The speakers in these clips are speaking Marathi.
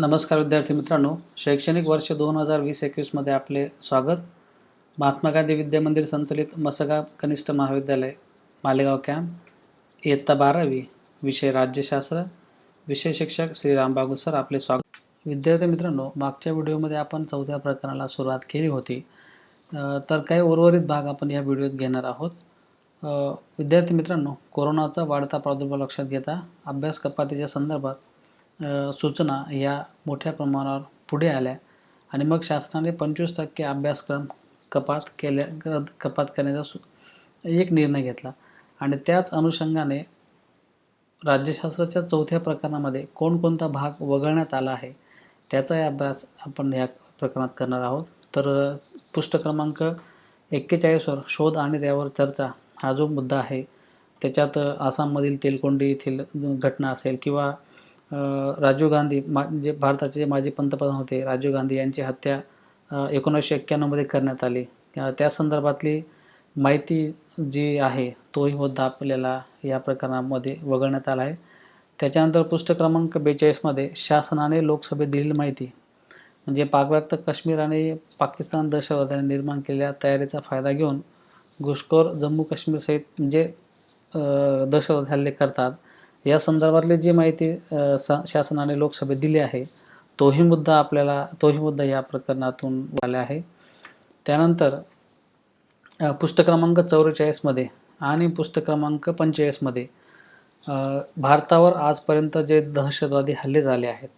नमस्कार विद्यार्थी मित्रांनो, शैक्षणिक वर्ष 2020-21 मध्ये आपले स्वागत. महात्मा गांधी विद्या मंदिर संचलित मसगा कनिष्ठ महाविद्यालय मालेगाव कॅम्प, इयत्ता 12वी, विषय राज्यशास्त्र, विषय शिक्षक श्री रामबागू सर, आपले स्वागत. विद्यार्थी मित्रांनो, मागच्या व्हिडिओमध्ये आपण 4थ्या प्रकरणाला सुरुवात केली होती, तर काही उर्वरित भाग आपण या व्हिडिओत घेणार आहोत. विद्यार्थी मित्रांनो, कोरोनाचा वाढता प्रादुर्भाव लक्षात घेता अभ्यास कपातीच्या संदर्भात सूचना या मोठ्या प्रमाणावर पुढे आल्या आणि मग शासनाने 25% अभ्यासक्रम कपात करण्याचा एक निर्णय घेतला आणि त्याच अनुषंगाने राज्यशास्त्राच्या 4थ्या प्रकरणामध्ये कोणकोणता भाग वगळण्यात आला आहे त्याचाही अभ्यास आपण या प्रकरणात करणार आहोत. तर पृष्ठ क्रमांक 41 वर शोध आणि त्यावर चर्चा हा जो मुद्दा आहे, त्याच्यात आसाममधील तेलकोंडी येथील घटना असेल किंवा राजीव गांधी जे भारताचे माजी पंतप्रधान होते, राजीव गांधी यांची हत्या 1991 मध्ये करण्यात आली, त्या संदर्भातली माहिती जी आहे तोही मुद्दा आपल्याला या प्रकरणामध्ये वगळण्यात आला आहे. त्याच्यानंतर पृष्ठ क्रमांक 42 मध्ये शासनाने लोकसभेत दिलेली माहिती म्हणजे पाकव्याप्त काश्मीर आणि पाकिस्तान दहशतवाद्यांनी निर्माण केलेल्या तयारीचा फायदा घेऊन घुसखोर जम्मू काश्मीर सहित म्हणजे दहशतवादी हल्ले करतात, या संदर्भातली जी माहिती शासनाने लोकसभेत दिली आहे तोही मुद्दा या प्रकरणातून आला आहे. त्यानंतर पृष्ठ क्रमांक 44 मध्ये आणि पृष्ठ क्रमांक 45 मध्ये भारतावर आजपर्यंत जे दहशतवादी हल्ले झाले आहेत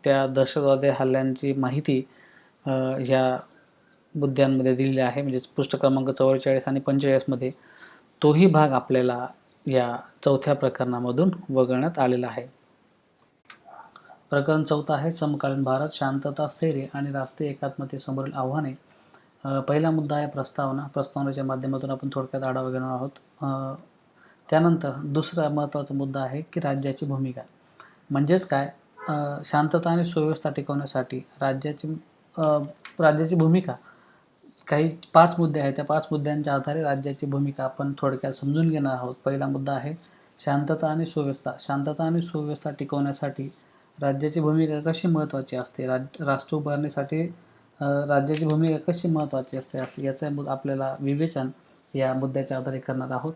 त्या दहशतवादी हल्ल्यांची माहिती ह्या मुद्द्यांमध्ये दिलेली आहे. म्हणजे पृष्ठ क्रमांक 44 आणि 45 मध्ये तोही भाग आपल्याला या 4थ्या प्रकरणामधून वगळण्यात आलेला आहे. प्रकरण 4 आहे समकालीन भारत, शांतता, स्थैर्य आणि राष्ट्रीय एकात्मतेसमोरील आव्हाने. पहिला मुद्दा आहे प्रस्तावनेच्या माध्यमातून आपण थोडक्यात आढावा घेणार आहोत. त्यानंतर दुसरा महत्त्वाचा मुद्दा आहे की राज्याची भूमिका म्हणजेच काय, शांतता आणि सुव्यवस्था टिकवण्यासाठी राज्याची भूमिका. काही 5 मुद्दे आहेत, त्या 5 मुद्द्यांच्या आधारे राज्याची भूमिका आपण थोडक्यात समजून घेणार आहोत. पहिला मुद्दा आहे शांतता आणि सुव्यवस्था. शांतता आणि सुव्यवस्था टिकवण्यासाठी राज्याची भूमिका कशी महत्त्वाची असते, राष्ट्र उभारणीसाठी राज्याची भूमिका कशी महत्त्वाची असते याचं आपल्याला विवेचन या मुद्द्याच्या आधारे करणार आहोत.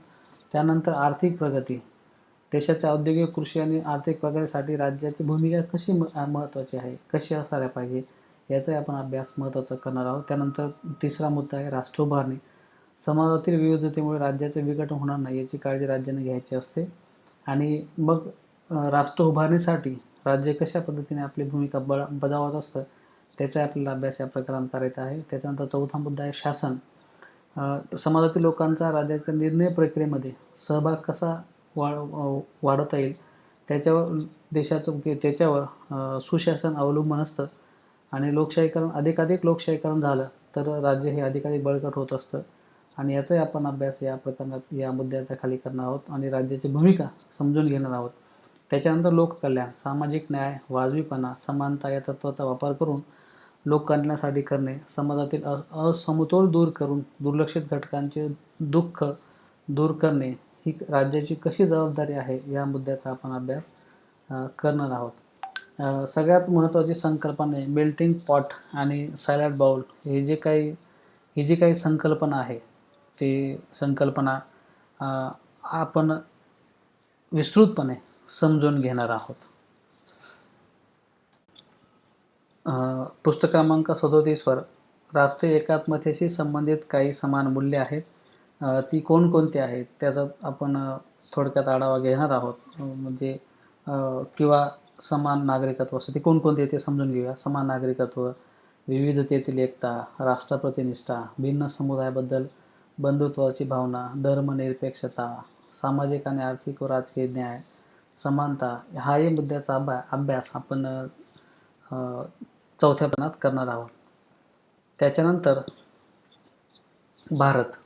त्यानंतर आर्थिक प्रगती. देशाच्या औद्योगिक, कृषी आणि आर्थिक प्रगतीसाठी राज्याची भूमिका कशी महत्त्वाची आहे, कशी असायला पाहिजे याचा आपण अभ्यास महत्त्वाचा करणार आहोत. त्यानंतर तिसरा मुद्दा आहे राष्ट्र उभारणी. समाजातील विविधतेमुळे राज्याचे विघटन होणार नाही याची काळजी राज्याने घ्यायची असते आणि मग राष्ट्र उभारणीसाठी राज्य कशा पद्धतीने आपली भूमिका बजावत असतं त्याचा आपल्याला अभ्यास या प्रकरणात करायचा आहे. त्याच्यानंतर चौथा मुद्दा आहे शासन. समाजातील लोकांचा राज्याच्या निर्णय प्रक्रियेमध्ये सहभाग कसा वाढवता येईल त्याच्यावर सुशासन अवलंबून असतं आणि अधिकाधिक लोकशाहीकरण झालं तर राज्य हे अधिकाधिक बळकट होत असतं आणि याचाही आपण अभ्यास या प्रकरणात या मुद्द्याच्या खाली करणार आहोत आणि राज्याची भूमिका समजून घेणार आहोत. त्याच्यानंतर लोककल्याण, सामाजिक न्याय, वाजवीपणा, समानता या तत्त्वाचा वापर करून लोककल्याणासाठी करणे, समाजातील असमतोल दूर करून दुर्लक्षित घटकांचे दुःख दूर करणे ही राज्याची कशी जबाबदारी आहे या मुद्द्याचा आपण अभ्यास करणार आहोत. सगळ्यात महत्त्वाची संकल्पना आहे मेल्टिंग पॉट आणि सॅलड बाउल. ही जी काही संकल्पना आहे ती संकल्पना आपण विस्तृतपणे समजून घेणार आहोत. पृष्ठ क्रमांक 37 वर राष्ट्रीय एकात्मतेशी संबंधित काही समान मूल्ये आहेत, ती कोणकोणती आहेत त्याचा आपण थोडक्यात आढावा घेणार आहोत. म्हणजे किंवा समान नागरिकत्व असते ती कोणकोणती आहे ते समजून घेऊया. समान नागरिकत्व, विविधतेतील एकता, राष्ट्रप्रतिनिष्ठा, भिन्न समुदायाबद्दल बंधुत्वाची भावना, धर्मनिरपेक्षता, सामाजिक आणि आर्थिक व राजकीय न्याय, समानता हाही मुद्द्याचा अभ्यास आपण 4थ्या प्रकरणात करणार आहोत. त्याच्यानंतर भारत.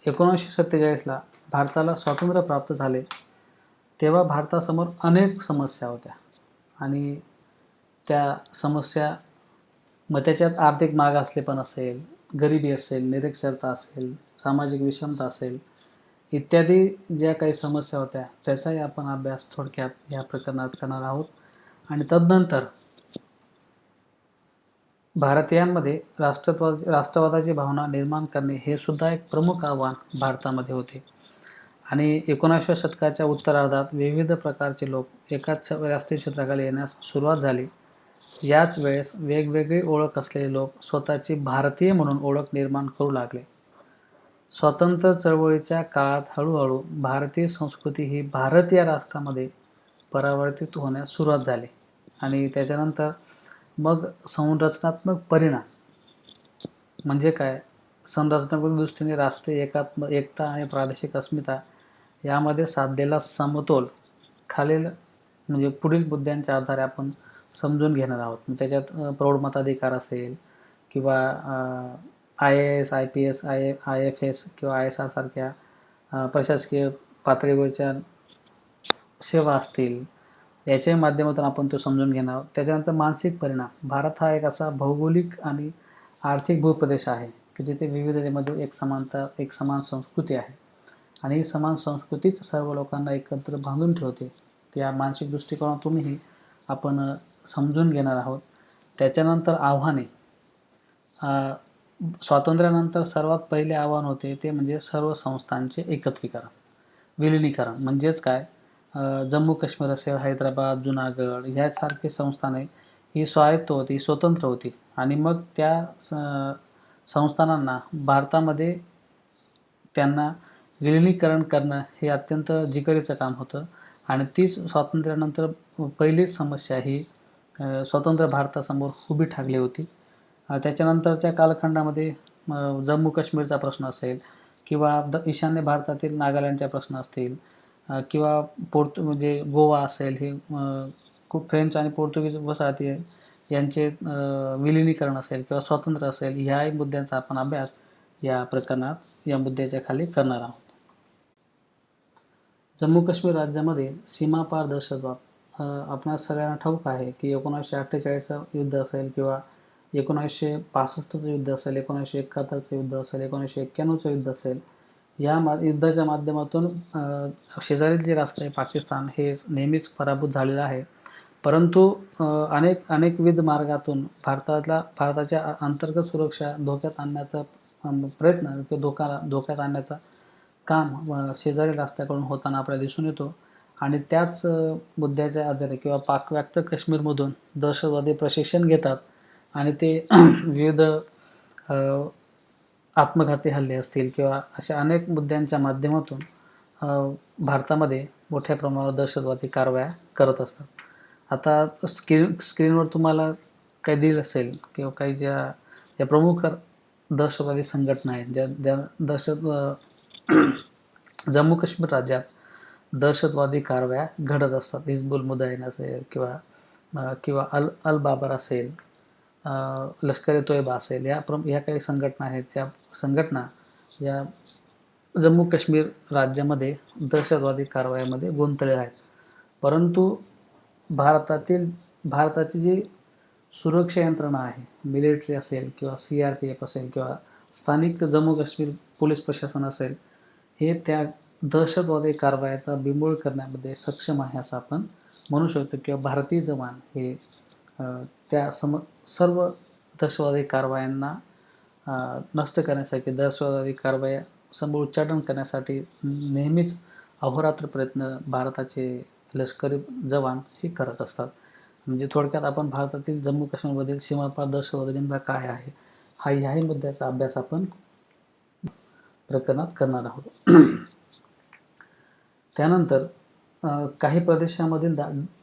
1947ला भारताला स्वातंत्र्य प्राप्त झाले तेव्हा भारतासमोर अनेक समस्या होत्या आणि त्या समस्या मग त्याच्यात आर्थिक मागासलेपण असेल, गरिबी असेल, निरक्षरता असेल, सामाजिक विषमता असेल इत्यादी ज्या काही समस्या होत्या त्याचाही आपण अभ्यास थोडक्यात या प्रकरणात करणार आहोत. आणि तदनंतर भारतीयांमध्ये राष्ट्रवादाची भावना निर्माण करणे हे सुद्धा एक प्रमुख आव्हान भारतामध्ये होते. आणि 19व्या शतकाच्या उत्तरार्धात विविध प्रकारचे लोक एकाच राष्ट्रीय छत्राखाली येण्यास सुरुवात झाली. याच वेळेस वेगवेगळी ओळख असलेले लोक स्वतःची भारतीय म्हणून ओळख निर्माण करू लागले. स्वातंत्र्य चळवळीच्या काळात हळूहळू भारतीय संस्कृती ही भारत या राष्ट्रामध्ये परावर्तित होण्यास सुरुवात झाली आणि त्याच्यानंतर मग संरचनात्मक परिणाम म्हणजे काय, संरचनात्मक दृष्टीने राष्ट्रीय एकता आणि प्रादेशिक अस्मिता यामध्ये साधलेला समतोल खालील म्हणजे पुढील मुद्द्यांच्या आधारे आपण समजून घेणार आहोत. त्याच्यात प्रौढ मताधिकार असेल किंवा IAS, IPS, IFS किंवा ISR सारख्या प्रशासकीय पातळीवरच्या सेवा असतील, याच्या माध्यमातून आपण तो समजून घेणार आहोत. त्याच्यानंतर मानसिक परिणाम. भारत हा एक असा भौगोलिक आणि आर्थिक भूप्रदेश आहे की जिथे विविधतेमध्ये एक समान संस्कृती आहे आणि ही समान संस्कृतीच सर्व लोकांना एकत्र बांधून ठेवते. त्या मानसिक दृष्टिकोनातूनही आपण समजून घेणार आहोत. त्याच्यानंतर आव्हाने. स्वातंत्र्यानंतर सर्वात पहिले आव्हान होते ते म्हणजे सर्व संस्थांचे एकत्रीकरण, विलिनीकरण. म्हणजेच काय, जम्मू काश्मीर असेल, हैदराबाद, जुनागड ह्यासारखे संस्थाने ही स्वायत्त होती, स्वतंत्र होती आणि मग त्या संस्थानांना भारतामध्ये त्यांना विलिनीकरण करणं हे अत्यंत जिकिरीचं काम होतं आणि तीच स्वातंत्र्यानंतर पहिलीच समस्या ही स्वतंत्र भारतासमोर उभी ठाकली होती. त्याच्यानंतरच्या कालखंडामध्ये जम्मू काश्मीरचा प्रश्न असेल किंवा ईशान्य भारतातील नागालँडचे प्रश्न असतील किंवा म्हणजे गोवा असेल, हे खूप फ्रेंच आणि पोर्तुगीज वसाहती यांचे विलिनीकरण असेल किंवा स्वातंत्र्य असेल, ह्याही मुद्द्यांचा आपण अभ्यास या प्रकरणात या मुद्द्याच्या खाली करणार आहोत. जम्मू काश्मीर राज्यामध्ये सीमापार दहशतवाद आपणास सगळ्यांना ठाऊक आहे की 1948चं युद्ध असेल किंवा 1965चं युद्ध असेल, 1971चं युद्ध असेल, 1991चं युद्ध असेल, या युद्धाच्या माध्यमातून शेजारील जे राष्ट्र आहे पाकिस्तान हे नेहमीच पराभूत झालेलं आहे. परंतु अनेकविध मार्गातून भारताच्या अंतर्गत सुरक्षा धोक्यात आणण्याचा प्रयत्न किंवा धोक्यात आणण्याचा काम शेजारी राष्ट्राकडून होताना आपल्याला दिसून येतो आणि त्याच मुद्द्याच्या आधारे किंवा पाकव्याप्त काश्मीरमधून दहशतवादी प्रशिक्षण घेतात आणि ते विविध आत्मघाती हल्ले असतील किंवा अशा अनेक मुद्द्यांच्या माध्यमातून भारतामध्ये मोठ्या प्रमाणावर दहशतवादी कारवाया करत असतात. आता स्क्रीनवर तुम्हाला काही दिलं असेल किंवा काही ज्या प्रमुख दहशतवादी संघटना आहेत, ज्या जम्मू काश्मीर राज्यात दहशतवादी कारवाया घडत असतात. हिजबुल मुजाहिदीन असेल किंवा अल बाबर असेल, लष्कर ए तोयबा असेल, ह्या काही संघटना आहेत. त्या संघटना या जम्मू काश्मीर राज्यामध्ये दहशतवादी कारवायामध्ये गुंतलेल्या आहेत. परंतु भारताची जी सुरक्षा यंत्रणा आहे, मिलिटरी असेल किंवा CRPF असेल किंवा स्थानिक जम्मू काश्मीर पोलीस प्रशासन असेल, हे त्या दहशतवादी कारवायाचा बिमोड करण्यामध्ये सक्षम आहे असं आपण म्हणू शकतो. किंवा भारतीय जवान हे त्या सर्व दहशतवादी कारवायांना नष्ट करण्यासाठी, दहशतवादी कारवाया समोर उच्चाटन करण्यासाठी नेहमीच अहोरात्र प्रयत्न भारताचे लष्करी जवान हे करत असतात. म्हणजे थोडक्यात आपण भारतातील जम्मू काश्मीरमधील सीमापार दहशतवाद नेमका काय आहे, ह्याही मुद्द्याचा अभ्यास आपण प्रकरणात करणार आहोत. त्यानंतर काही प्रदेशामधील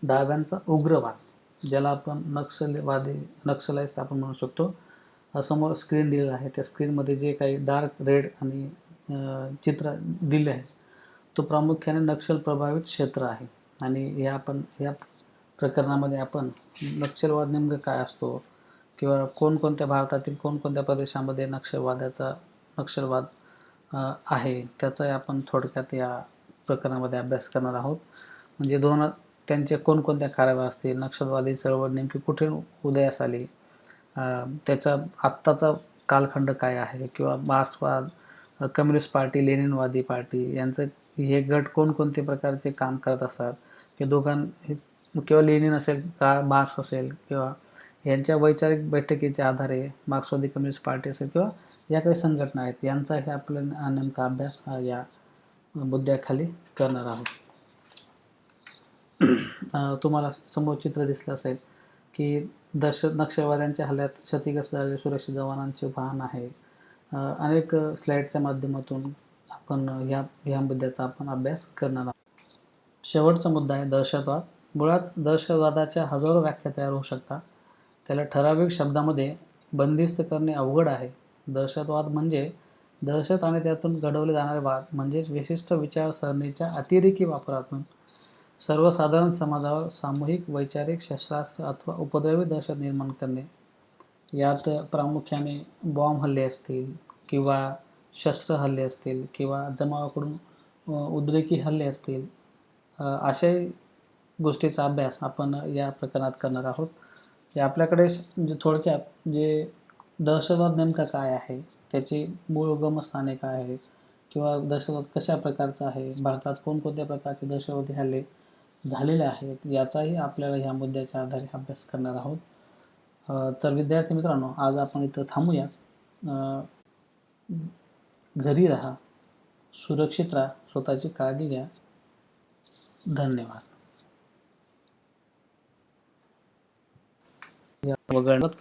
डाव्यांचा उग्रवाद, ज्याला आपण नक्षलाइज आपण म्हणू शकतो. समोर स्क्रीन दिलेलं आहे, त्या स्क्रीनमध्ये जे काही डार्क रेड आणि चित्र दिले आहे तो प्रामुख्याने नक्षल प्रभावित क्षेत्र आहे. आणि या प्रकरणामध्ये आपण नक्षलवाद नेमकं काय असतो किंवा भारतातील कोणकोणत्या प्रदेशामध्ये नक्षलवाद आहे त्याचा आपण थोडक्यात या प्रकरणामध्ये अभ्यास करणार आहोत. म्हणजे त्यांचे कोणकोणत्या कारवाया असतील, नक्षलवादी चळवळ नेमकी कुठे उदयास आली, त्याचा आत्ताचा कालखंड काय आहे, किंवा मार्क्सवाद, कम्युनिस्ट पार्टी, लेनिनवादी पार्टी यांचं हे गट कोणकोणते प्रकारचे काम करत असतात, हे किंवा लेनिन असेल का मार्क्स असेल किंवा यांच्या वैचारिक बैठकीच्या आधारे मार्क्सवादी कम्युनिस्ट पार्टी असेल किंवा या काही संघटना आहेत यांचाही आपलं नेमका अभ्यास हा या मुद्द्याखाली करणार आहोत. तुम्हाला समोर चित्र दिसलं असेल की नक्षलवाद्यांच्या हल्ल्यात क्षतिग्रस्त झालेले सुरक्षित जवानांचे वाहन आहे. अनेक स्लाईडच्या माध्यमातून आपण ह्या मुद्द्याचा आपण अभ्यास करणार आहोत. शेवटचा मुद्दा आहे दहशतवाद. मुळात दहशतवादाच्या हजारो व्याख्या तयार होऊ शकतात. त्याला ठराविक शब्दामध्ये बंदिस्त करणे अवघड आहे. दहशतवाद म्हणजे दहशत आणि त्यातून घडवले जाणारे वाद म्हणजेच विशिष्ट विचारसरणीच्या अतिरेकी वापरातून सर्वसाधारण समाजावर सामूहिक वैचारिक शस्त्रास्त्र अथवा उपद्रवी दहशत निर्माण करणे. यात प्रामुख्याने बॉम्ब हल्ले असतील किंवा शस्त्र हल्ले असतील किंवा जमावाकडून उद्रेकी हल्ले असतील, अशा गोष्टीचा अभ्यास आपण या प्रकरणात करणार आहोत. आपल्याकडे म्हणजे थोडक्यात जे दहशतवाद नेमका काय आहे, त्याची मूळ उगमस्थाने काय आहेत किंवा दहशतवाद कशा प्रकारचा आहे, भारतात कोणकोणत्या प्रकारचे दहशतवादी हल्ले झालेले आहेत, याचाही आपल्याला ह्या मुद्द्याच्या आधारे अभ्यास करणार आहोत. तर विद्यार्थी मित्रांनो, आज आपण इथं थांबूया. घरी राहा, सुरक्षित राहा, स्वतःची काळजी घ्या. धन्यवाद. वगळण्यात